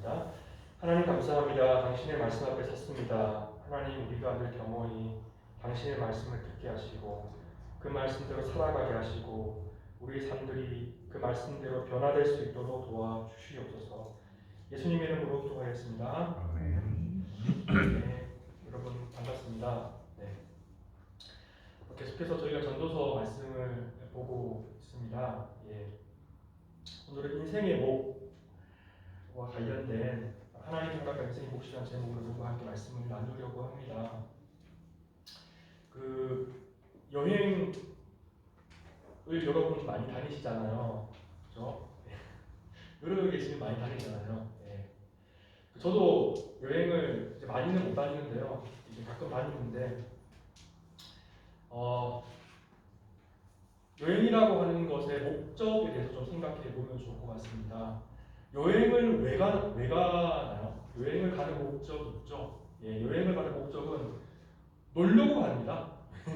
기도하겠습니다. 하나님 감사합니다. 당신의 말씀 앞에 섰습니다. 하나님 우리가 늘 겸허히 당신의 말씀을 듣게 하시고 그 말씀대로 살아가게 하시고 우리의 삶들이 그 말씀대로 변화될 수 있도록 도와주시옵소서. 예수님의 이름으로 기도하겠습니다. 네, 여러분 반갑습니다. 네. 계속해서 저희가 전도서 말씀을 보고 있습니다. 예. 오늘은 인생의 목과 관련된 하나님 생각과 인생의 몫이라는 제목으로 여러분과 함께 말씀을 나누려고 합니다. 여행을 여러분 많이 다니시잖아요. 그죠? 여러 계시면 많이 다니잖아요. 예. 저도 여행을 이제 많이는 못 다니는데요. 이제 가끔 다니는데 여행이라고 하는 것의 목적에 대해서 좀 생각해 보면 좋을 것 같습니다. 여행을 왜 가나요? 여행을 가는 목적이 있죠. 예, 여행을 가는 목적은 놀려고 갑니다.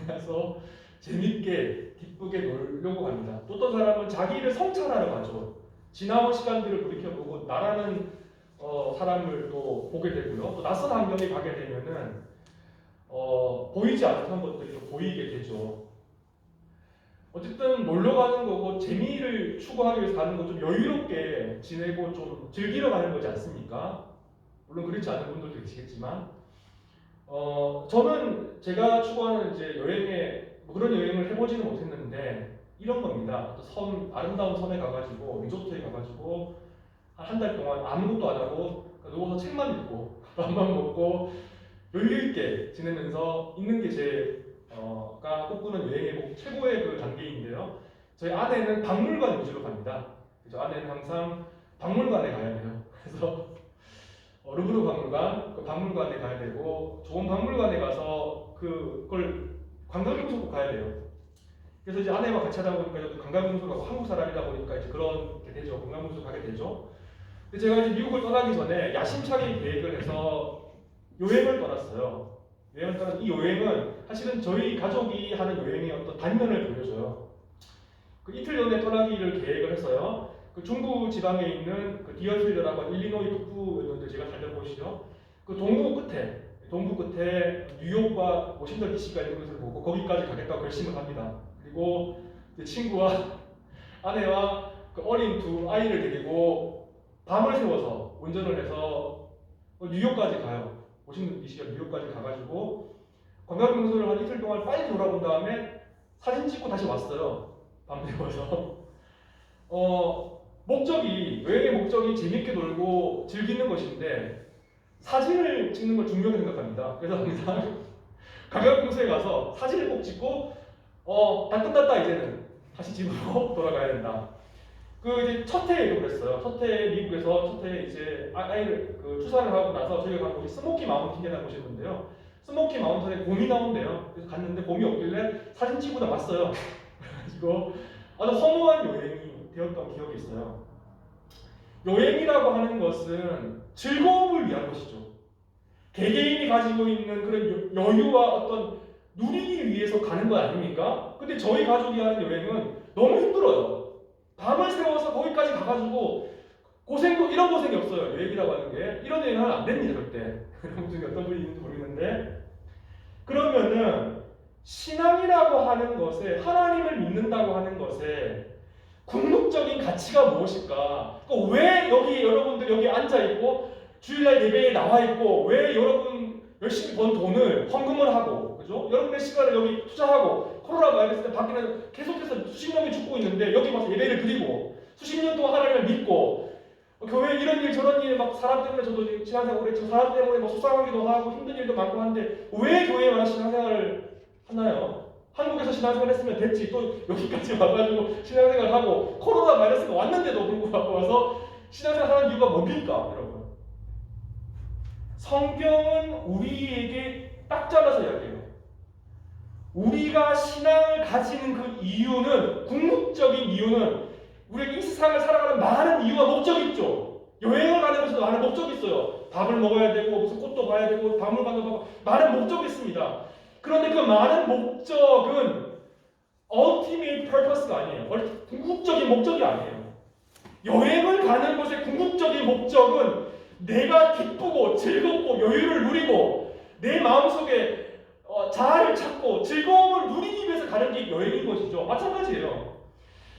그래서 재밌게 기쁘게 놀려고 갑니다. 또 어떤 사람은 자기를 성찰하러 가죠. 지나온 시간들을 돌이켜보고 나라는 사람을 또 보게 되고요. 또 낯선 환경에 가게 되면은 보이지 않던 것들이 또 보이게 되죠. 어쨌든 놀러 가는 거고 재미를 추구하기 위해서 가는 거 좀 여유롭게 지내고 좀 즐기러 가는 거지 않습니까? 물론 그렇지 않은 분들도 계시겠지만 저는 제가 추구하는 이제 그런 여행을 해보지는 못했는데 이런 겁니다. 아름다운 섬에 가가지고 리조트에 가가지고 한 달 동안 아무것도 안 하고 누워서 책만 읽고 밥만 먹고 여유 있게 지내면서 있는 게 가 꿈꾸는 여행의 최고의 그 단계인데요. 저희 아내는 박물관 위주로 갑니다. 그래서 아내는 항상 박물관에 가야 돼요. 그래서 루브르 박물관, 그 박물관에 가야 되고 좋은 박물관에 가서 그걸 관광명소로 가야 돼요. 그래서 이제 아내와 같이 하다 보니까 저도 관광명소 가고 한국 사람이다 보니까 이제 그렇게 되죠. 관광명소 가게 되죠. 근데 제가 이제 미국을 떠나기 전에 야심차게 계획을 해서 여행을 떠났어요. 이 여행은 사실은 저희 가족이 하는 여행의 어떤 단면을 보여줘요. 이틀 전에 떠나기를 계획을 했어요. 중부 지방에 있는 디어필드라고 일리노이 북부였는데 제가 살던 곳이요. 동부 끝에 뉴욕과 워싱턴 DC가 있는 것을 보고 거기까지 가겠다고 결심을 합니다. 그리고 제 친구와 아내와 어린 두 아이를 데리고 밤을 새워서 운전을 해서 뉴욕까지 가요. 워싱턴 DC가 뉴욕까지 가가지고 관광명소를 한 이틀 동안 빨리 돌아본 다음에 사진 찍고 다시 왔어요. 밤 새워서. 여행의 목적이 재밌게 놀고 즐기는 것인데 사진을 찍는 걸 중요하게 생각합니다. 그래서 항상 관광명소에 가서 사진을 꼭 찍고 다 끝났다 이제는 다시 집으로 돌아가야 된다. 이제 첫 해에도 그랬어요. 미국에서 첫 해에 이제 아이를 출산을 하고 나서 저희가 간 곳이 스모키 마운틴이라는 곳이었는데요. 스모키 마운틴에 곰이 나온대요. 그래서 갔는데 곰이 없길래 사진 찍고 나왔어요. 그래가지고 아주 허무한 여행이 되었던 기억이 있어요. 여행이라고 하는 것은 즐거움을 위한 것이죠. 개개인이 가지고 있는 그런 여유와 어떤 누리기 위해서 가는 거 아닙니까? 근데 저희 가족이 하는 여행은 너무 힘들어요. 밤을 새워서 거기까지 가가지고 이런 고생이 없어요. 여행이라고 하는 게. 이런 여행은 안 됩니다, 절대. 여러분 중에 어떤 분이 있는지 모르겠는데. 그러면은 신앙이라고 하는 것에, 하나님을 믿는다고 하는 것에 궁극적인 가치가 무엇일까? 왜 여러분들 여기 앉아있고 주일날 예배에 나와있고 왜 여러분 열심히 번 돈을 헌금을 하고 그죠? 여러분의 시간을 여기 투자하고 코로나 바이러스 때 밖에는 계속해서 수십 명이 죽고 있는데 여기 와서 예배를 드리고 수십 년 동안 하나님을 믿고 교회 이런 일 저런 일 막 사람 때문에 저도 신앙생활 오래 했지만 사람 때문에 속상하기도 하고 힘든 일도 많고 한데 왜 교회에 와서 신앙생활을 하나요? 한국에서 신앙생활 했으면 됐지 또 여기까지 와가지고 신앙생활 하고 코로나 바이러스가 왔는데도 불구하고 와서 신앙생활 하는 이유가 뭡니까 여러분? 성경은 우리에게 딱 잘라서 이야기해요. 우리가 신앙을 가지는 그 이유는 궁극적인 이유는 우리가 이 세상을 살아가는 많은 이유와 목적이 있죠. 여행을 가는 것에도 많은 목적이 있어요. 밥을 먹어야 되고 무슨 꽃도 봐야 되고 박물관도 가고 많은 목적이 있습니다. 그런데 그 많은 목적은 ultimate purpose가 아니에요. 궁극적인 목적이 아니에요. 여행을 가는 것의 궁극적인 목적은 내가 기쁘고 즐겁고 여유를 누리고 내 마음속에 자아를 찾고 즐거움을 누리기 위해서 가는 게 여행인 것이죠. 마찬가지예요.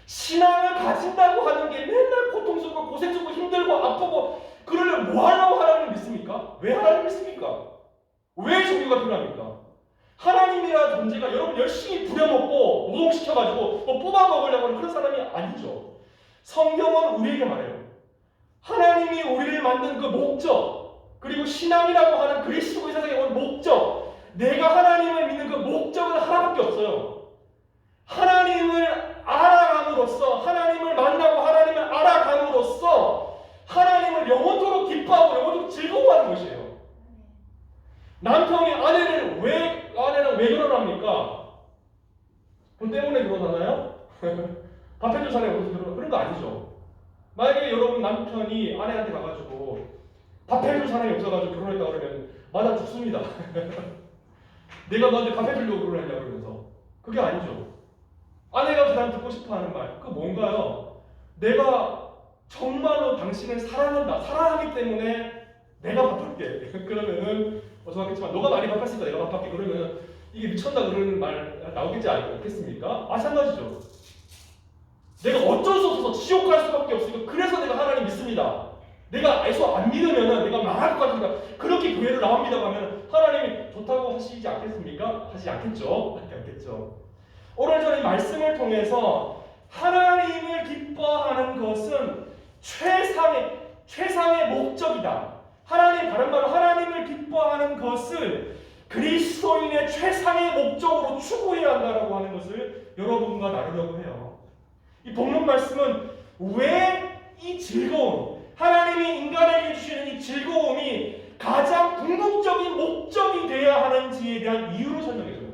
신앙을 가진다고 하는 게 맨날 고통스럽고 고생스럽고 힘들고 아프고 그러려면 뭐 하려고 하나님을 믿습니까? 왜 하나님을 믿습니까? 왜 종교가 필요합니까? 하나님이라는 존재가 여러분 열심히 부려먹고 노동시켜가지고 뭐 뽑아먹으려고 하는 그런 사람이 아니죠. 성경은 우리에게 말해요. 하나님이 우리를 만든 그 목적, 그리고 신앙이라고 하는 그리스도의 세상에 온 목적, 내가 하나님을 믿는 그 목적은 하나밖에 없어요. 하나님을 알아감으로써, 하나님을 만나고 하나님을 알아감으로써 하나님을 영원토록 기뻐하고 영원토록 즐거워하는 것이에요. 남편이 아내랑 왜 결혼합니까? 돈 때문에 결혼하나요? 밥 해줄 사람이 없어서 결혼, 그런 거 아니죠. 만약에 여러분 남편이 아내한테 가가지고 밥 해줄 사람이 없어가지고 결혼했다 그러면 맞아 죽습니다. 내가 너한테 밥 해주려고 결혼했냐 그러면서. 그게 아니죠. 아내가 가장 듣고 싶어하는 말, 그 뭔가요? 내가 정말로 당신을 사랑한다. 사랑하기 때문에 내가 밥할게. 그러면은 정확했지만 너가 많이 밥했으니까 내가 밥할게. 그러면 이게 미쳤다 그러는 말 나오겠지 않겠습니까? 마찬가지죠. 내가 어쩔 수 없어서 지옥 갈 수밖에 없으니까 그래서 내가 하나님 믿습니다. 내가 애써 안 믿으면은 내가 망할 것 같으니까 그렇게 교회를 나옵니다 하면 하나님이 좋다고 하시지 않겠습니까? 하지 않겠죠. 하지 않겠죠. 오늘 저는 이 말씀을 통해서 하나님을 기뻐하는 것은 최상의 목적이다. 다른 말로 하나님을 기뻐하는 것을 그리스도인의 최상의 목적으로 추구해야 한다라고 하는 것을 여러분과 나누려고 해요. 이 본문 말씀은 왜 이 즐거움, 하나님이 인간에게 주시는 이 즐거움이 가장 궁극적인 목적이 되어야 하는지에 대한 이유를 설명해줘요.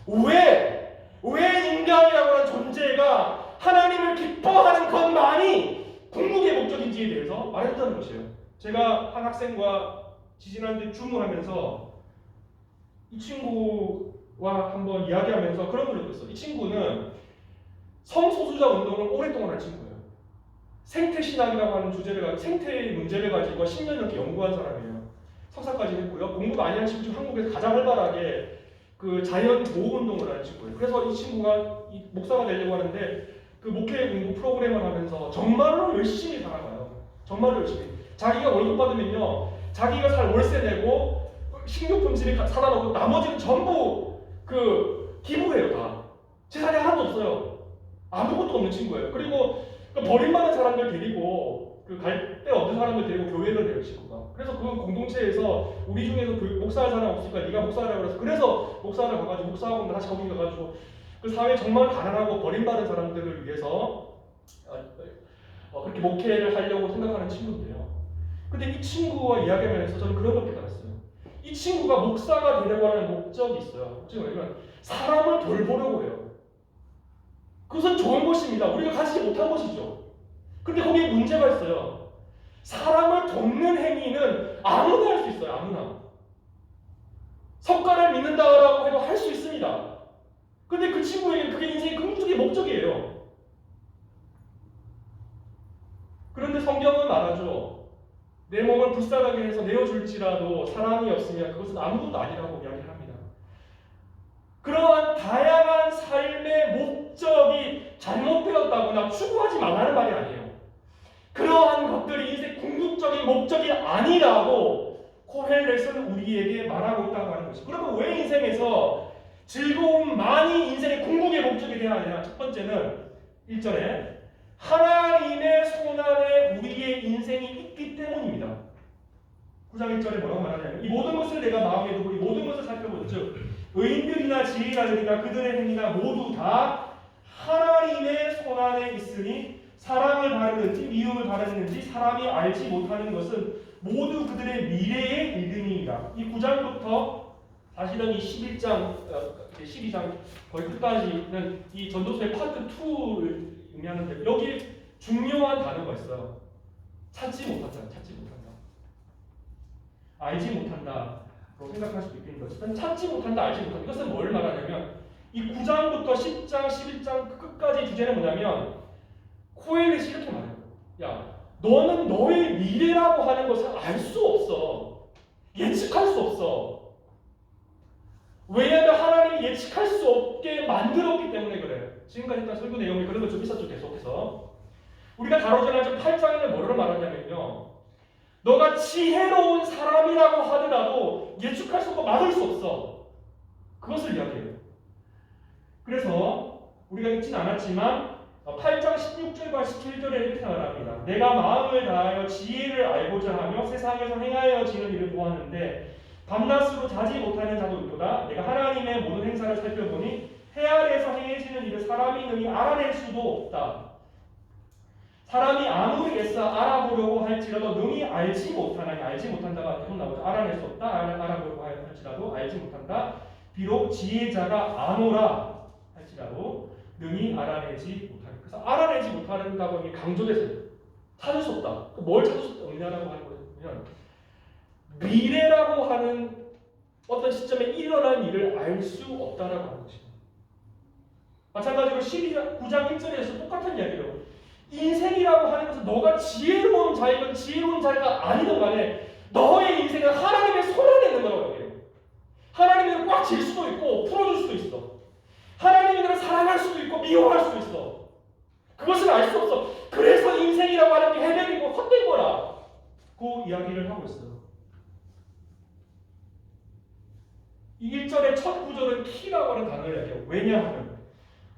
왜 인간이라고 하는 존재가 하나님을 기뻐하는 것만이 궁극의 목적인지에 대해서 말했다는 것이에요. 제가 한 학생과 지지난주에 줌을 하면서 이 친구와 한번 이야기하면서 그런 걸 느꼈어요. 이 친구는 성소수자 운동을 오랫동안 한 친구예요. 생태신학이라고 하는 생태의 문제를 가지고 10년 넘게 연구한 사람이에요. 석사까지 했고요. 공부 많이 한 친구 중 한국에서 가장 활발하게 그 자연 보호 운동을 하는 친구예요. 그래서 이 친구가 목사가 되려고 하는데 그 목회 공부 프로그램을 하면서 정말로 열심히 살아가요. 정말로 열심히. 자기가 월급 받으면요, 자기가 살 월세 내고 식료품집에 사다 놓고 나머지는 전부 그 기부해요. 다. 재산이 하나도 없어요. 아무것도 없는 친구예요. 그리고 그 버림받은 사람들 데리고 그 갈 데 없는 사람들 데리고 교회를 해요, 친구가. 그래서 그 공동체에서 우리 중에서 목사할 사람 없으니까 네가 목사하라고 그래서 목사를 가가지고 목사하고 다시 거기 가가지고 그 사회 정말 가난하고 버림받은 사람들을 위해서 그렇게 목회를 하려고 생각하는 친구인데요. 근데 이 친구와 이야기하면서 저는 그런 걸 깨달았어요. 이 친구가 목사가 되려고 하는 목적이 있어요. 목적이 뭐냐면 사람을 돌보려고 해요. 그것은 좋은 것입니다. 우리가 가지지 못한 것이죠. 근데 거기에 문제가 있어요. 사람을 돕는 행위는 아무나 할 수 있어요. 아무나. 석가를 믿는다라고 해도 할 수 있습니다. 근데 그 친구에게는 그게 인생의 궁극의 목적이에요. 그런데 성경은 말하죠. 내 몸을 불쌍하게 해서 내어줄지라도 사랑이 없으면 그것은 아무것도 아니라고 이야기를 합니다. 그러한 다양한 삶의 목적이 잘못되었다거나 추구하지 말라는 말이 아니에요. 그러한 것들이 인생 궁극적인 목적이 아니라고 코헬렛은 우리에게 말하고 있다고 하는 것이죠. 그러면 왜 인생에서 즐거움만이 인생의 궁극의 목적이 되어야 하느냐? 첫 번째는 1절에 하나님의 손안에 우리의 인생이 있기 때문입니다. 9장 1절에 뭐라고 말하냐면 이 모든 것을 내가 마음에 두고 이 모든 것을 살펴보는 즉 의인들이나 지혜자들이나 그들의 행위나 모두 다 하나님의 손안에 있으니 사랑을 바르는지 미움을 바르는지 사람이 알지 못하는 것은 모두 그들의 미래의 일등이니라. 이 9장부터 사실은 이 12장 거의 끝까지는 이 전도서의 파트 2를 의미하는데 여기 중요한 단어가 있어요. 찾지 못한다. 알지 못한다라고 생각할 수도 있겠는데 찾지 못한다, 알지 못한다. 이것은 뭘 말하냐면 이 9장부터 10장, 11장 끝까지 주제는 뭐냐면 코엘렛이 이렇게 말해요. 야, 너는 너의 미래라고 하는 것을 알 수 없어. 예측할 수 없어. 왜냐하면 하나님이 예측할 수 없게 만들었기 때문에 그래. 지금까지 했던 설교 내용이 그런 거 좀 있었죠, 계속해서. 우리가 다루지는 8장에는 뭐를 말하냐면요. 너가 지혜로운 사람이라고 하더라도 예측할 수 없고 막을 수 없어. 그것을 이야기해요. 그래서 우리가 읽진 않았지만 8장 16절과 17절에 이렇게 말합니다. 내가 마음을 다하여 지혜를 알고자 하며 세상에서 행하여지는 일을 보았는데 밤낮으로 자지 못하는 자도 있도다. 내가 하나님의 모든 행사를 살펴보니 해 아래에서 행해지는 일을 사람이 능히 알아낼 수도 없다. 사람이 아무리 애써 알아보려고 할지라도 능히 알지 못하나니 알지 못한다가 계속 나오죠. 알아낼 수 없다. 알아보려고 할지라도 알지 못한다. 비록 지혜자가 아노라 할지라도 능히 알아내지 못하는. 그래서 알아내지 못한다고 하는 게 강조돼서 찾을 수 없다. 뭘 찾을 수 없냐라고 하는 거냐면 미래라고 하는 어떤 시점에 일어난 일을 알 수 없다라고 하는 것입니다. 마찬가지로 9장 1절에서 똑같은 이야기예요. 인생이라고 하는 것은 너가 지혜로운 자이건 지혜로운 자가 아니든 간에 너의 인생은 하나님의 손 안에 있는 거라고 해요. 하나님이 꽉 질 수도 있고 풀어줄 수도 있어. 하나님이 너를 사랑할 수도 있고 미워할 수도 있어. 그것을 알 수 없어. 그래서 인생이라고 하는 게 해변이고 헛된 거라. 그 이야기를 하고 있어요. 이 1절의 첫 구절은 키라고 하는 단어를 이야기해요. 왜냐하면.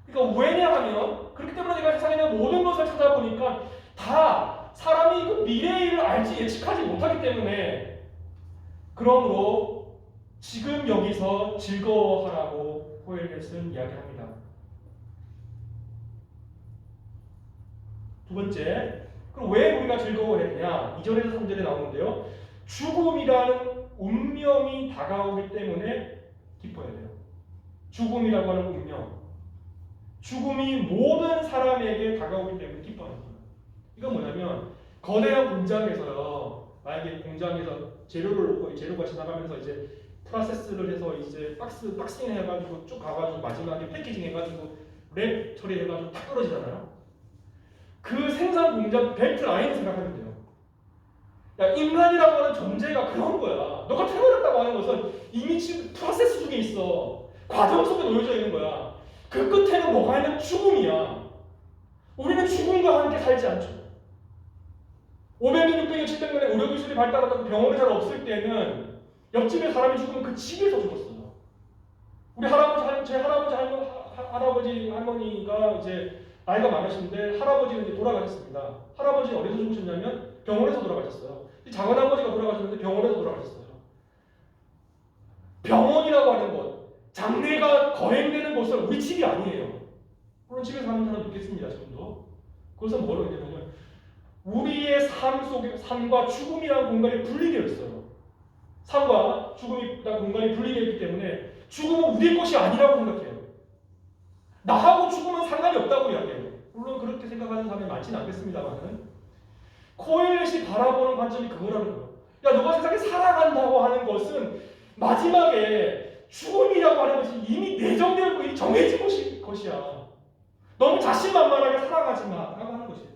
그러니까 왜냐하면 그렇기 때문에 내가 세상에 있는 모든 것을 찾아보니까 다 사람이 그 미래의 일을 알지 예측하지 못하기 때문에 그러므로 지금 여기서 즐거워하라고 코엘렛은 이야기합니다. 두 번째, 그럼 왜 우리가 즐거워했냐? 2절에서 3절에 나오는데요. 죽음이라는 운명이 다가오기 때문에 기뻐해야 돼요. 죽음이라고 하는 운명. 죽음이 모든 사람에게 다가오기 때문에 기뻐하는 거예요. 이건 뭐냐면 거대한 공장에서요. 만약에 공장에서 재료를 놓고 재료가 지나가면서 이제 프로세스를 해서 이제 박싱 해가지고 쭉 가가지고 마지막에 패키징 해가지고 랩 처리해가지고 탁 떨어지잖아요. 그 생산 공장 벨트 라인을 생각하면 돼요. 야, 인간이라고 하는 존재가 그런 거야. 너가 태어났다고 하는 것은 이미 지금 프로세스 중에 있어. 과정 속에 놓여져 있는 거야. 그 끝에는 뭐가 있는 죽음이야. 우리는 죽음과 함께 살지 않죠. 500년, 600년, 700년에 의료기술이 발달하다고 병원이 잘 없을 때는 옆집에 사람이 죽으면 그 집에서 죽었어요. 우리 제 할아버지, 할머니가 이제 나이가 많으신데 할아버지는 이제 돌아가셨습니다. 할아버지는 어디서 죽으셨냐면 병원에서 돌아가셨어요. 작은아버지가 돌아가셨는데 병원에서 돌아가셨어요. 병원이라고 하는 곳, 장례가 거행되는 곳은 우리 집이 아니에요. 물론 집에 사는 사람 있겠습니다. 지금도. 그것은 뭐로 얘기하냐면 우리의 삶 속에 삶과 죽음이라는 공간이 분리되어 있어요. 삶과 죽음이라는 공간이 분리되어 있기 때문에 죽음은 우리의 것이 아니라고 생각해요. 나하고 죽음은 상관이 없다고 이야기해요. 물론 그렇게 생각하는 사람이 많지는 않겠습니다만은 코엘렛이 바라보는 관점이 그거라는 거예요. 야, 너가 세상에 살아간다고 하는 것은 마지막에 죽음이라고 하는 것이 이미 내정되어 있고 정해진 것이야. 너무 자신만만하게 살아가지 마라고 하는 것이에요.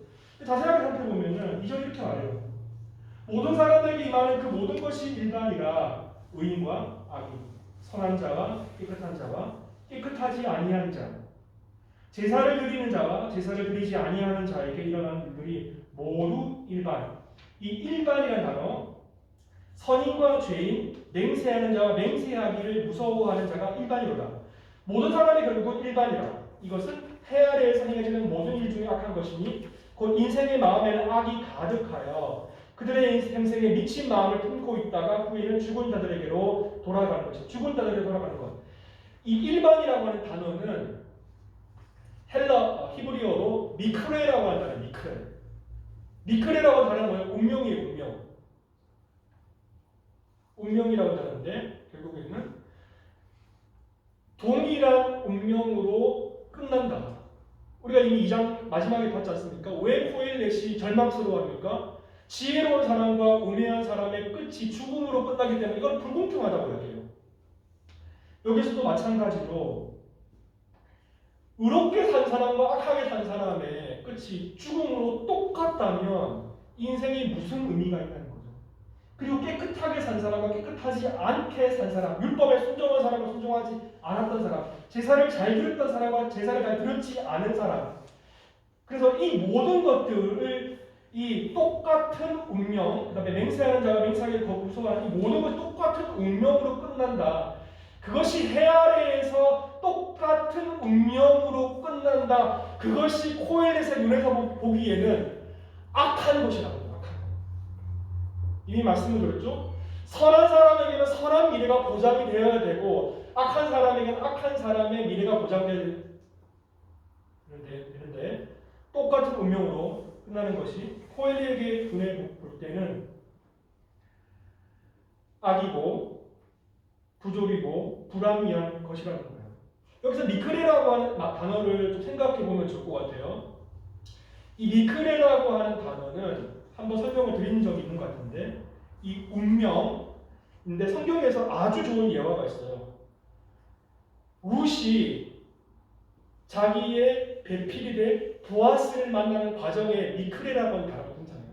자세하게 살펴보면은 2절 이렇게 말해요. 모든 사람들에게 임하는 그 모든 것이 일반이라 의인과 악인, 선한 자와 깨끗한 자와 깨끗하지 아니한 자, 제사를 드리는 자와 제사를 드리지 아니하는 자에게 일어나는 일들이 모두 일반. 이 일반이라는 단어, 선인과 죄인, 맹세하는 자와 맹세하기를 무서워하는 자가 일반이로다. 모든 사람이 결국은 일반이라. 이것은 해 아래에서 행해지는 모든 일 중에 악한 것이니 곧 인생의 마음에는 악이 가득하여 그들의 생생에 미친 마음을 품고 있다가 후에는 죽은 자들에게로 돌아가는 것이다. 죽은 자들에게로 돌아가는 것. 이 일반이라고 하는 단어는 히브리어로 미크레라고 하는 단어예요. 미크레. 미크레라고 하는 단어는 뭐예요? 운명이에요. 운명. 운명이라고 하는데 결국에는 동일한 운명으로 끝난다. 우리가 이미 2장 마지막에 봤지 않습니까? 왜 코엘렛이 절망스러워합니까? 지혜로운 사람과 우매한 사람의 끝이 죽음으로 끝나기 때문에 이건 불공평하다고 이야기해요. 여기서도 마찬가지로 의롭게 산 사람과 악하게 산 사람의 끝이 죽음으로 똑같다면 인생이 무슨 의미가 있다는 거죠. 그리고 깨끗하게 산 사람과 깨끗하지 않게 산 사람, 율법에 순종한 사람과 순종하지 않았던 사람, 제사를 잘 드렸던 사람과 제사를 잘 드렸지 않은 사람. 그래서 이 모든 것들을 이 똑같은 운명, 그 다음에 맹세하는 자가 맹세하기를 거부하는 이 모든 것이 똑같은 운명으로 끝난다. 그것이 해 아래에서 똑같은 운명으로 끝난다. 그것이 코엘렛의 눈에서 보기에는 악한 것이라고. 악한 것. 이미 말씀을 드렸죠? 선한 사람에게는 선한 미래가 보장이 되어야 되고 악한 사람에게는 악한 사람의 미래가 보장되는데 똑같은 운명으로 끝나는 것이 코엘렛의 눈에 볼 때는 악이고 부족이고 불합리한 것이라는 거예요. 여기서 미크레라고 하는 단어를 좀 생각해 보면 좋을 것 같아요. 이 미크레라고 하는 단어는 한번 설명을 드린 적이 있는 것 같은데 이 운명인데 성경에서 아주 좋은 예화가 있어요. 룻이 자기의 배필이 될 보아스를 만나는 과정에 미크레라고 하는 단어가 등장해요.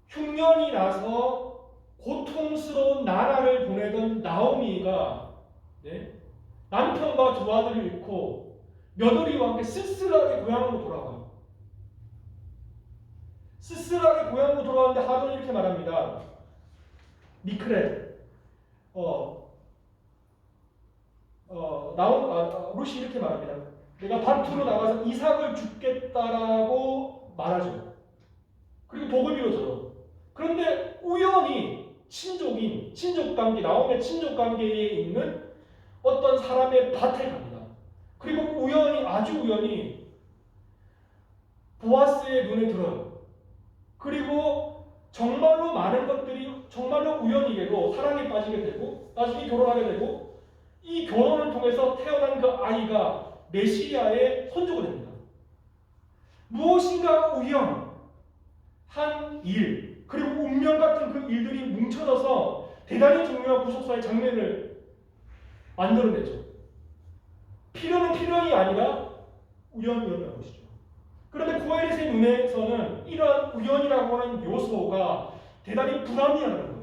흉년이 나서 고통스러운 나라를 보내던 나오미가 남편과 두 아들을 잃고 며느리와 함께 쓸쓸하게 고향으로 돌아와요. 쓸쓸하게 고향으로 돌아왔는데 하루는 이렇게 말합니다. 미크레 룻이 이렇게 말합니다. 내가 밭으로 나가서 이삭을 죽겠다라고 말하죠. 그리고 복을 빌어줘요. 그런데 우연히 친족관계, 나오미의 친족관계에 있는 어떤 사람의 밭에 갑니다. 그리고 아주 우연히 보아스의 눈에 들어요. 그리고 정말로 많은 것들이 정말로 우연이게도 사랑에 빠지게 되고 나중에 결혼하게 되고 이 결혼을 통해서 태어난 그 아이가 메시아의 손주가 됩니다. 무엇인가 우연, 한 일, 그리고 운명 같은 그 일들이 뭉쳐져서 대단히 중요한 구속사의 장면을 만들어내죠. 필연은 필연이 아니라 우연이었다는 것이죠. 그런데 코엘렛의 눈에서는 이러한 우연이라고 하는 요소가 대단히 불합리하다는 거예요.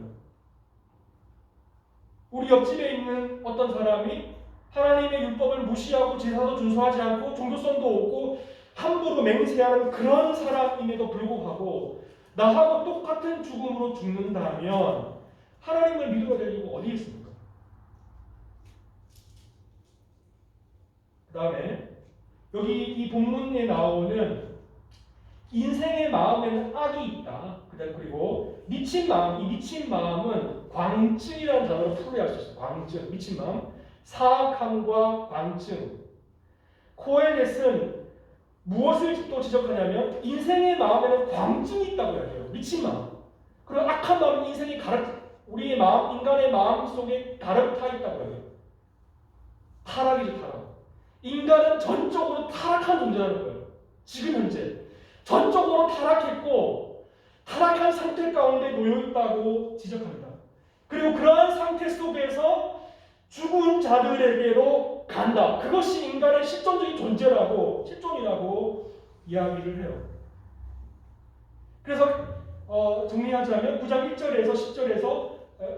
우리 옆집에 있는 어떤 사람이 하나님의 율법을 무시하고 제사도 준수하지 않고 종교성도 없고 함부로 맹세하는 그런 사람임에도 불구하고 나하고 똑같은 죽음으로 죽는다면 하나님을 믿어야 될 이유가 어디 있습니까? 그 다음에 여기 이 본문에 나오는 인생의 마음에는 악이 있다. 그리고 미친 마음, 이 미친 마음은 광증이라는 단어로 풀이할 수 있어요. 광증, 미친 마음. 사악함과 광증. 코엘렛은 무엇을 또 지적하냐면 인생의 마음에는 광증이 있다고 이야기해요. 미친 마음. 그리고 악한 마음은 인생이 우리의 마음, 인간의 마음 속에 가득 있다고 해요. 타락이죠, 타락. 인간은 전적으로 타락한 존재라는 거예요. 지금 현재 전적으로 타락했고 타락한 상태 가운데 놓여있다고 지적합니다. 그리고 그러한 상태 속에서 죽은 자들에게로 간다. 그것이 인간의 실존적인 존재라고, 실존이라고 이야기를 해요. 그래서 정리하자면 9장 1절에서 10절에서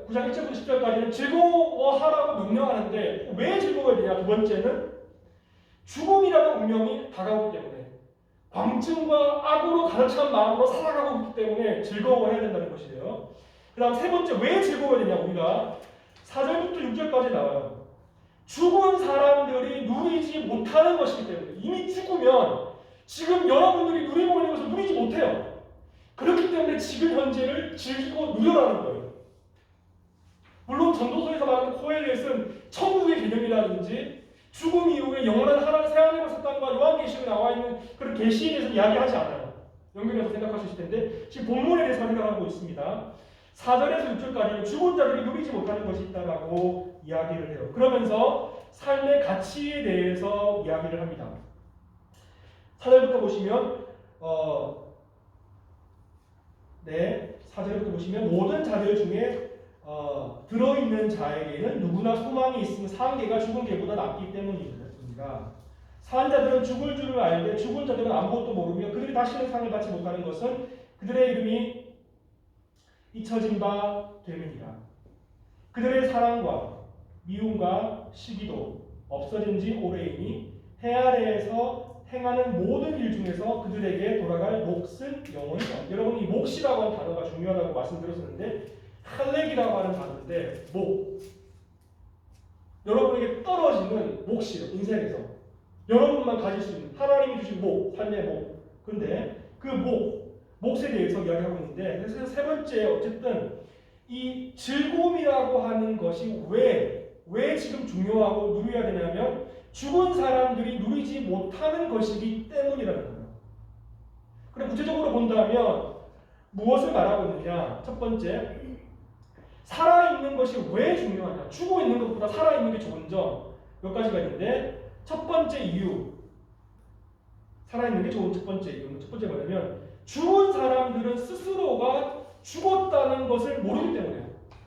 9장 1절부터 10절까지는 즐거워하라고 명령하는데 왜 즐거워야 되냐? 두 번째는 죽음이라는 운명이 다가오기 때문에 광증과 악으로 가득 찬 마음으로 살아가고 있기 때문에 즐거워해야 된다는 것이에요. 그 다음 세 번째, 왜 즐거워야 되냐? 우리가 4절부터 6절까지 나와요. 죽은 사람들이 누리지 못하는 것이기 때문에 이미 죽으면 지금 여러분들이 누리고 있는 것을 누리지 못해요. 그렇기 때문에 지금 현재를 즐기고 누려라는 거예요. 물론 전도서에서 말하는 코엘렛은 천국의 개념이라든지 죽음 이후에 영원한 하나님 새 하늘과 새 땅과 요한계시록에 나와 있는 그런 계시에 대해서 이야기하지 않아요. 연결해서 생각할 수 있을 텐데 지금 본문에 대해서 생각하고 있습니다. 4절에서 6절까지는 죽은 자들이 누리지 못하는 것이 있다라고 이야기를 해요. 그러면서 삶의 가치에 대해서 이야기를 합니다. 4절부터 보시면 4절부터 보시면 모든 자들 중에 들어있는 자에게는 누구나 소망이 있으며 산 개가 죽은 개보다 낫기 때문입니다. 산 자들은 죽을 줄을 알되 죽은 자들은 아무것도 모르며 그들이 다시는 상을 받지 못하는 것은 그들의 이름이 잊혀진 바 됨이니라. 그들의 사랑과 미움과 시기도 없어진 지 오래이니 해 아래에서 행하는 모든 일 중에서 그들에게 돌아갈 몫은 영원이다. 여러분, 이 몫이라고 하는 단어가 중요하다고 말씀드렸었는데 할렉이라고 하는 단어인데 몫, 여러분에게 떨어지는 몫이에요. 인생에서 여러분만 가질 수 있는 하나님이 주신 몫, 삶의 몫. 근데 그 몫에 대해서 이야기하고 있는데, 그래서 세 번째, 어쨌든 이 즐거움이라고 하는 것이 왜 지금 중요하고 누려야 되냐면 죽은 사람들이 누리지 못하는 것이기 때문이라는 거예요. 그럼 구체적으로 본다면 무엇을 말하고 있느냐? 첫 번째, 살아있는 것이 왜 중요하냐? 죽어 있는 것보다 살아있는 게 좋은 점 몇 가지가 있는데, 첫 번째 이유, 살아있는 게 좋은 첫 번째 이유는, 첫 번째 뭐냐면 죽은 사람들은 스스로가 죽었다는 것을 모르기 때문에요.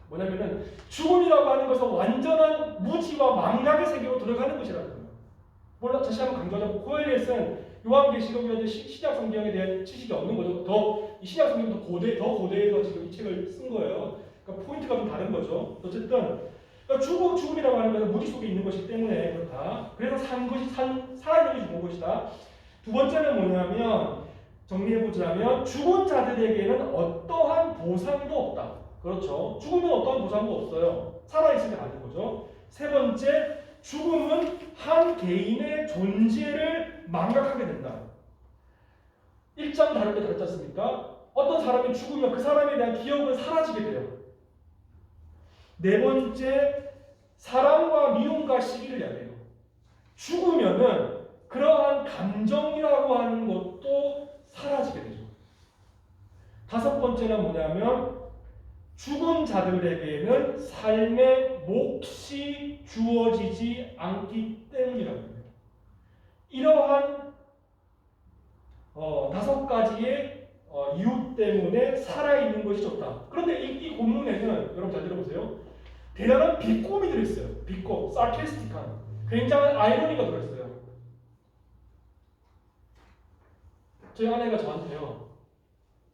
뭐냐면은 죽음이라고 하는 것은 완전한 무지와 망각의 세계로 들어가는 것이라는 거예요. 물론 다시 한번 강조하자면 코엘렛은 요한계시록이라든지 신약 성경에 대한 지식이 없는 거죠. 이 신약 성경은 더 고대에서 지금 이 책을 쓴 거예요. 그러니까 포인트가 좀 다른 거죠. 어쨌든 죽음이라고 하는 것은 무지 속에 있는 것이기 때문에 그렇다. 그래서 살아있는 것이 좋은 것이다. 두 번째는 뭐냐면, 정리해보자면 죽은 자들에게는 어떠한 보상도 없다. 그렇죠. 죽으면 어떠한 보상도 없어요. 살아있으면 아는 거죠. 세 번째, 죽음은 한 개인의 존재를 망각하게 된다. 1장 다룰 때 다뤘지 않습니까? 어떤 사람이 죽으면 그 사람에 대한 기억은 사라지게 돼요. 네 번째, 사랑과 미움과 시기를 이야기해요. 죽으면은 그러한 감정이라고 하는 것도 사라지게 되죠. 다섯 번째는 뭐냐면 죽은 자들에게는 삶의 몫이 주어지지 않기 때문이라고 해요. 이러한 다섯 가지의 이유 때문에 살아있는 것이 좋다. 그런데 이 본문에는 여러분 잘 들어보세요. 대단한 비꼬미 들어있어요. 비꼬, sarcastic한, 굉장한 아이러니가 들어있어요. 저희 아내가 저한테요,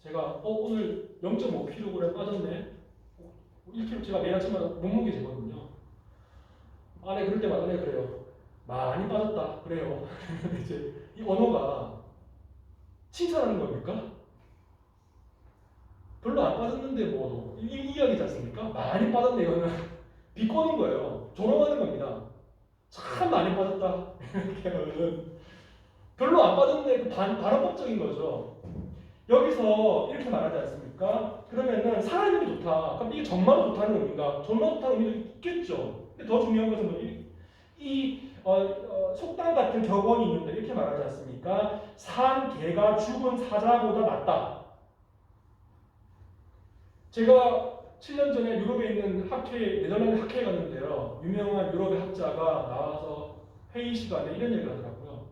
제가 오늘 0.5kg 빠졌네, 1kg, 제가 매일 아침마다 몸무게 재거든요. 아내 그럴 때마다 아내가 그래요. 많이 빠졌다 그래요. 이제 이 언어가 칭찬하는 겁니까? 별로 안 빠졌는데 뭐 이 이야기지 않습니까? 많이 빠졌네, 이거는 비꼬는 거예요. 조롱하는 겁니다. 참 많이 빠졌다 이렇게 하면은 별로 안 빠졌네, 반어법적인 거죠. 여기서 이렇게 말하지 않습니까? 그러면은 살아있는 게 좋다. 그럼 이게 정말로 좋다는 의미인가? 정말 좋다는 의미도 있겠죠. 근데 더 중요한 것은 속담 같은 격언이 있는데 이렇게 말하지 않습니까? 산 개가 죽은 사자보다 낫다. 제가 7년 전에 유럽에 있는 네덜란드 학회에 갔는데요. 유명한 유럽의 학자가 나와서 회의 시간에 이런 얘기를 하더라고요.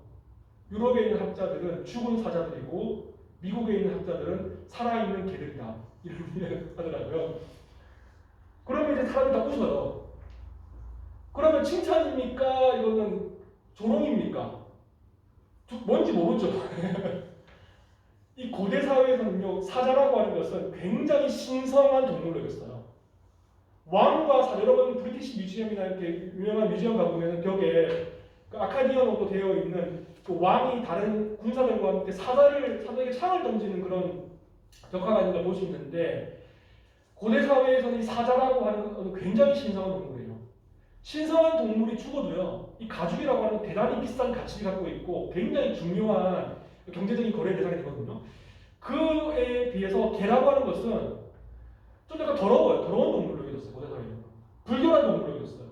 유럽에 있는 학자들은 죽은 사자들이고 미국에 있는 학자들은 살아있는 개들이다. 이런 얘기를 하더라고요. 그러면 이제 사람이 다 웃어요. 그러면 칭찬입니까? 이거는 조롱입니까? 뭔지 모르죠. 이 고대 사회에서는요, 사자라고 하는 것은 굉장히 신성한 동물로 여겼어요. 왕과 사자, 여러분 브리티시 뮤지엄이나 이렇게 유명한 뮤지엄 가보면 벽에 그 아카디언으로 되어 있는 그 왕이 다른 군사들과 함께 사자에게 창을 던지는 그런 벽화가 있는 걸 볼 수 있는데, 고대 사회에서는 이 사자라고 하는 것은 굉장히 신성한 동물이에요. 신성한 동물이 죽어도요, 이 가죽이라고 하는 대단히 비싼 가치를 갖고 있고 굉장히 중요한 경제적인 거래 대상이 되거든요. 그에 비해서 개라고 하는 것은 좀 약간 더러워요. 더러운 동물로 여겨졌어요. 고대 사회에는. 불결한 동물로 여겨졌어요.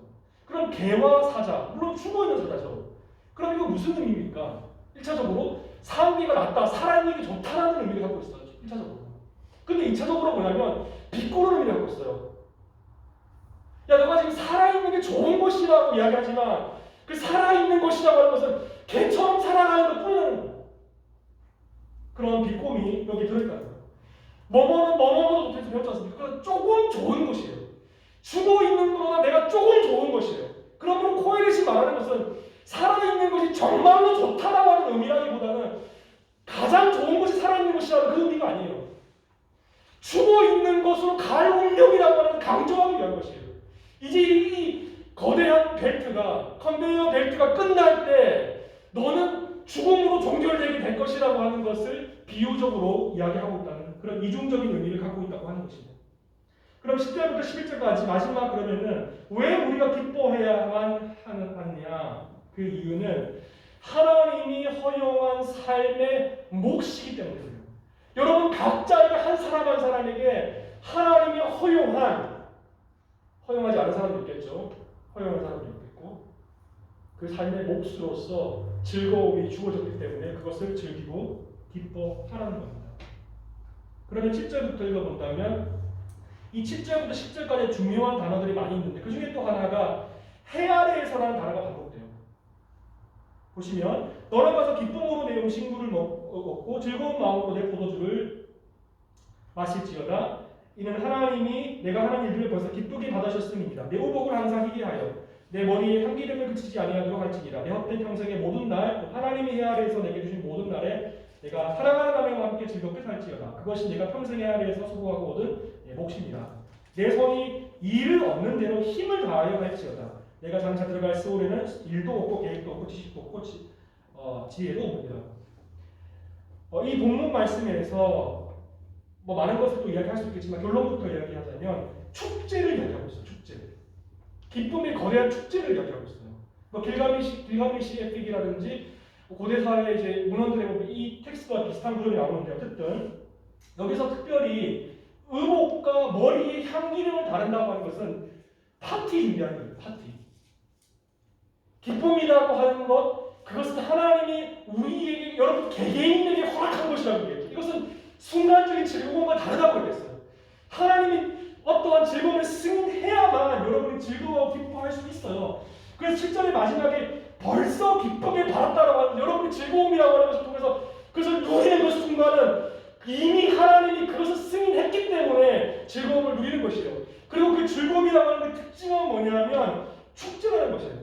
그럼 개와 사자, 물론 죽어있는 사자죠. 그럼 이거 무슨 의미입니까? 1차적으로 산개가 낫다, 살아있는 게 좋다라는 의미를 갖고 있어요. 1차적으로. 근데 2차적으로 뭐냐면 비꼬는 의미를 갖고 있어요. 야, 너가 지금 살아있는 게 좋은 것이라고 이야기하지만 그 살아있는 것이라고 하는 것은 개처럼 살아가는 것 뿐이라는 거예요. 그런 비꼬미 여기 들어있다는 거예요. 뭐뭐는 뭐뭐보다 못해서 배웠지 않습니까? 그건 조금 좋은 것이에요. 죽어있는 것보다 내가 조금 좋은 것이에요. 그러므로 코엘렛이 말하는 것은 살아있는 것이 정말로 컨베이어 벨트가 끝날 때 너는 죽음으로 종결되게 될 것이라고 하는 것을 비유적으로 이야기하고 있다는 그런 이중적인 의미를 갖고 있다고 하는 것입니다. 그럼 10절부터 11절까지 마지막 그러면은 왜 우리가 기뻐해야만 하느냐? 그 이유는 하나님이 허용한 삶의 몫이기 때문이에요. 여러분 각자의 한 사람 한 사람에게 하나님이 허용하지 않은 사람도 있겠죠. 허용한 사람도 있겠고 그 삶의 몫으로서 즐거움이 주어졌기 때문에 그것을 즐기고 기뻐하라는 겁니다. 그러면 7절부터 읽어본다면 이 7절부터 10절까지 중요한 단어들이 많이 있는데 그 중에 또 하나가 해 아래에서라는 단어가 반복돼요. 보시면 너는 가서 기쁨으로 내 음식물을 먹고 즐거운 마음으로 내 포도주를 마실지어다. 이는 하나님이 내가 하는 일들을 벌써 기쁘게 받으셨음이니라. 내 우복을 항상 희게 하여 내 머리에 향기름을 그치지 아니하도록 할지니라. 내 헛된 평생의 모든 날 하나님이 해 아래에서 내게 주신 모든 날에 내가 사랑하는 자매와 함께 즐겁게 살지어다. 그것이 내가 평생의 아래에서 수고하고 얻은 내 몫이니라. 내 손이 일을 얻는 대로 힘을 다하여 할지어다. 내가 장차 들어갈 스올에는 일도 없고 계획도 없고 지식도 없고 지혜도 없느니라. 이 본문 말씀에서 뭐 많은 것을 또 이야기할 수 있겠지만 결론부터 이야기하자면 축제를 이야기하고 있어요. 축제. 기쁨의 거대한 축제를 이야기하고 있어요. 뭐 길가메시 에픽이라든지 고대 사회의 이제 문헌들에 보면 이 텍스트와 비슷한 구절이 나오는데 어쨌든 여기서 특별히 의복과 머리에 향기름을 바른다고 하는 것은 파티 준비하는 거예요. 파티. 기쁨이라고 하는 것 그것은 하나님이 우리에게 여러분 개개인에게 허락한 것이라고 얘기해요. 이것은 순간적인 즐거움과 다르다고 얘기했어요. 하나님이 어떠한 즐거움을 승인해야만 여러분이 즐거워 기뻐할 수 있어요. 그래서 7절의 마지막에 벌써 기쁘게 받았다라고 하는 여러분이 즐거움이라고 하는 것을 통해서 그것을 누리는 그 순간은 이미 하나님이 그것을 승인했기 때문에 즐거움을 누리는 것이에요. 그리고 그 즐거움이라고 하는 그 특징은 뭐냐면 축제라는 것이에요.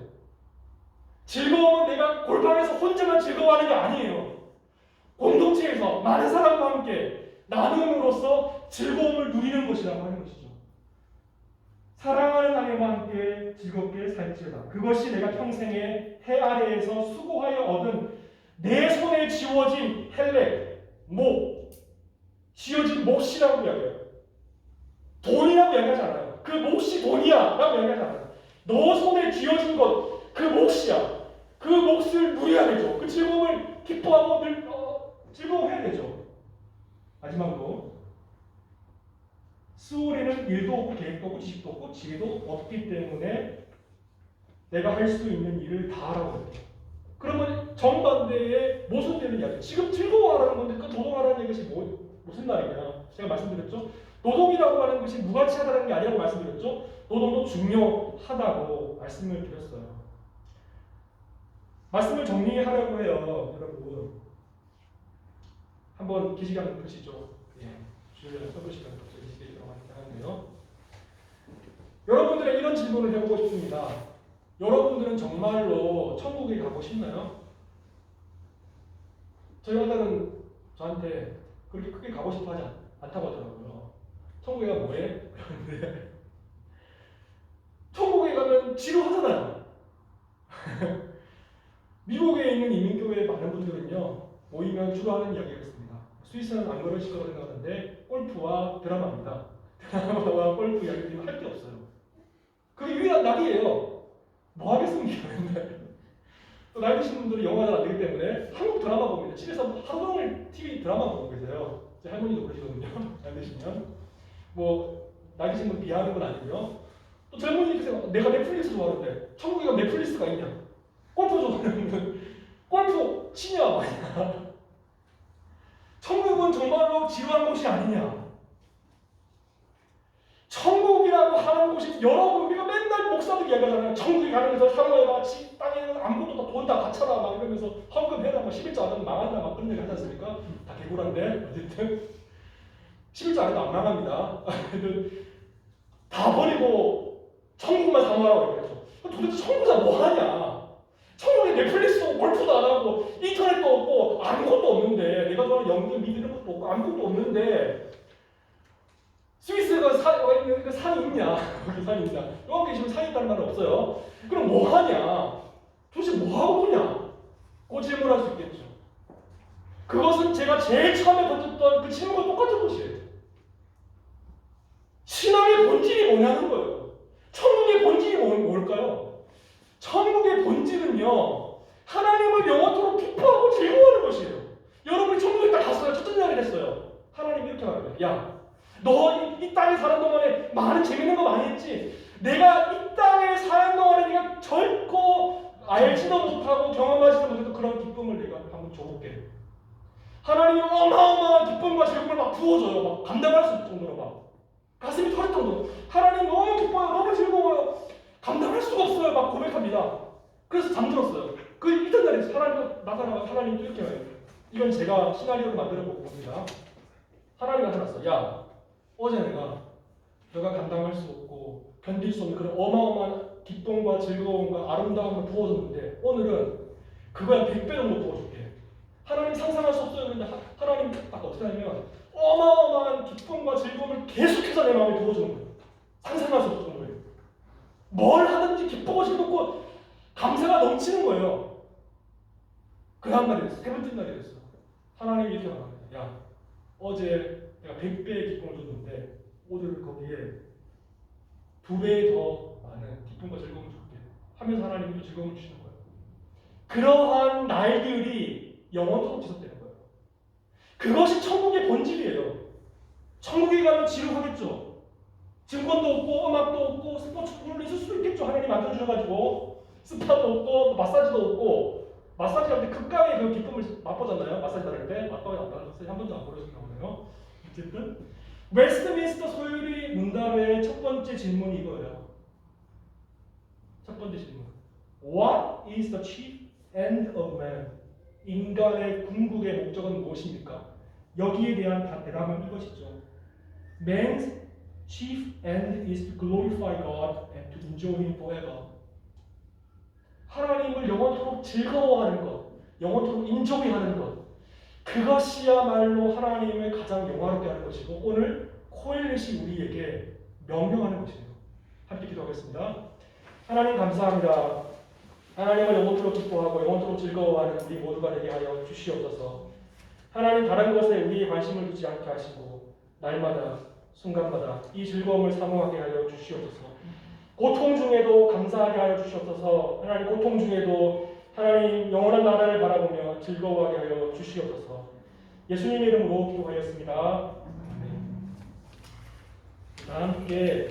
즐거움은 내가 골방에서 혼자만 즐거워하는 게 아니에요. 공동체에서 많은 사람과 함께 나눔으로써 즐거움을 누리는 것이라고 하는 것이죠. 사랑하는 자매와 함께 즐겁게 살지어다. 그것이 내가 평생에 해 아래에서 수고하여 얻은 내 손에 지워진 지어진 몫이라고 이야기해요. 돈이라고 이야기하지 않아요. 그 몫이 돈이야 라고 이야기하지 않아요. 너 손에 쥐어진 것, 그 몫이야. 그 몫을 누려야 되죠. 그 즐거움을 기뻐하고 즐거워해야 되죠. 마지막으로 스올에는 일도 없고 계획도 없고 지식도 없고 지혜도 없기 때문에 내가 할 수 있는 일을 다 하라고 해요. 그러면 정반대의 모순되는 이야기. 지금 즐거워하라는 건데 그 노동하라는 것이 무슨 말이냐? 제가 말씀드렸죠. 노동이라고 하는 것이 무가치하다는 게 아니라고 말씀드렸죠. 노동도 중요하다고 말씀을 드렸어요. 말씀을 정리하려고 해요, 여러분. 한번 기시간 한번 보시죠. 주일날 서브 시간 기시간 하는데요. 여러분들의 이런 질문을 해보고 싶습니다. 여러분들은 정말로 천국에 가고 싶나요? 저희 아들은 저한테 그렇게 크게 가고 싶어 하지 않다고 하더라고요. 천국에 가면 뭐해? 그러는데 천국에 가면 지루하잖아요. 미국에 있는 이민교회 많은 분들은요 모이면 주로 하는 이야기가 있습니다. 스위스는 안 그러실 거라고 생각하는데 골프와 드라마입니다. 드라마와 골프 이야기들이 할 게 없어요. 그게 유일한 낙이에요. 뭐 하겠습니까? 또 나이 드신 분들이 영화를 안 되기 때문에 한국 드라마 봅니다. 집에서 하루 종일 TV 드라마 보고 계세요. 제 할머니도 그러시거든요. 나이 드시면 뭐 나이 드신 분 비하하는 건 아니고요. 또 젊은이들이 내가 넷플릭스 좋아하는데 천국에 가면 넷플릭스가 있냐? 골프 좋아하는 골프 치냐 마냐? 천국은 정말로 지루한 곳이 아니냐? 천국이라고 하는 곳이 여러분 우리가 맨날 목사들 이야기하잖아요. 천국에 가는 데서 사람마다 땅에 아무것도 다 돈 다 바쳐라 막 이러면서 헌금해라 막 11조 안 하면 망한다 막 그런 얘기 하지 않습니까? 다 개구라인데 어쨌든 11조 안 해도 안 망합니다. 다 버리고 천국만 사모하라고 얘기했죠. 도대체 천국에서 뭐 하냐? 천국에 넷플릭스도 없고 골프도 안 하고 인터넷도 없고 아무것도 없는데 내가 좋아하는 영들 믿는 것도 없고 아무것도 없는데 스위스가 산이 있냐? 거기 산이 있냐? 여기 계시면 산이 있다는 말은 없어요. 그럼 뭐 하냐? 도대체 뭐 하고 오냐? 그 질문할 수 있겠죠. 그것은 제가 제일 처음에 던졌던 그 질문과 똑같은 것이에요. 신앙의 본질이 뭐냐는 거예요. 천국의 본질이 뭘까요? 천국의 본질은요, 하나님을 영원토록 기뻐하고 즐거워하는 것이에요. 여러분이 천국에 딱 갔어요. 첫째 날이 됐어요. 하나님이 이렇게 말해요. 야, 너 이 땅에 사는 동안에 많은 재밌는 거 많이 했지. 내가 이 땅에 사는 동안에 네가 결코 알지도 못하고 경험하지도 못했던 그런 기쁨을 내가 한번 줘볼게. 하나님이 어마어마한 기쁨과 즐거움을 막 부어줘요. 막 감당할 수 없을 정도로 막 가슴이 터질 정도로 하나님 너무 기뻐요. 너무 즐거워요. 감당할 수가 없어요. 막 고백합니다. 그래서 잠들었어요. 그 이튿날에 하나님과 나타나서 하나님도 이렇게 말해요. 이건 제가 시나리오를 만들어 보고 봅니다. 하나님이 나타났어. 야, 어제 너가 감당할 수 없고 견딜 수 없는 그런 어마어마한 기쁨과 즐거움과 아름다움을 부어줬는데 오늘은 그거야 100배 정도 부어줄게. 하나님 상상할 수 없어요. 근데 하나님 아까 어떻게 하냐면 어마어마한 기쁨과 즐거움을 계속해서 내 마음에 부어주는 거예요. 상상할 수 없을 정도예요. 뭘 하든지 기쁘고 즐겁고 감사가 넘치는 거예요. 그 다음날이 됐어. 세 번째 날이 됐어. 하나님이 이렇게 말합니다. 야, 어제 내가 100배의 기쁨을 줬는데 오늘 거기에 2배 더 많은 기쁨과 즐거움을 줄게 하면서 하나님이 또 즐거움을 주시는 거예요. 그러한 날들이 영원토록 지속되는 거예요. 그것이 천국의 본질이에요. 천국에 가면 지루하겠죠. 증권도 없고 음악도 없고 스포츠 물론 있을 수도 있겠죠. 하나님 만들어주셔가지고 스파도 없고 마사지도 없고 마사지 할 때 극강의 그 기쁨을 맛보잖아요. 마사지 받을 때 맛보지 안 받았어요. 한 번도 안 보여줬나 보네요. 어쨌든 웨스트민스터 소율이 문답의 첫 번째 질문이 이거예요. 첫 번째 질문. What is the chief end of man? 인간의 궁극의 목적은 무엇입니까? 여기에 대한 대답은 이것이죠. Man's chief end is to glorify God and to enjoy Him forever. 하나님을 영원토록 즐거워하는 것, 영원토록 인조이하는 것, 그것이야말로 하나님을 가장 영화롭게 하는 것이고 오늘 코엘렛이 우리에게 명령하는 것이에요. 함께 기도하겠습니다. 하나님 감사합니다. 하나님을 영원토록 기뻐하고 영원토록 즐거워하는 우리 모두가 되게 하여 주시옵소서. 하나님 다른 것에 우리의 관심을 두지 않게 하시고 날마다 순간마다 이 즐거움을 사모하게 하여 주시옵소서. 고통 중에도 감사하게 하여 주시옵소서. 하나님 고통 중에도 하나님 영원한 나라를 바라보며 즐거워하게 하여 주시옵소서. 예수님의 이름으로 기도하였습니다. 아멘. 함께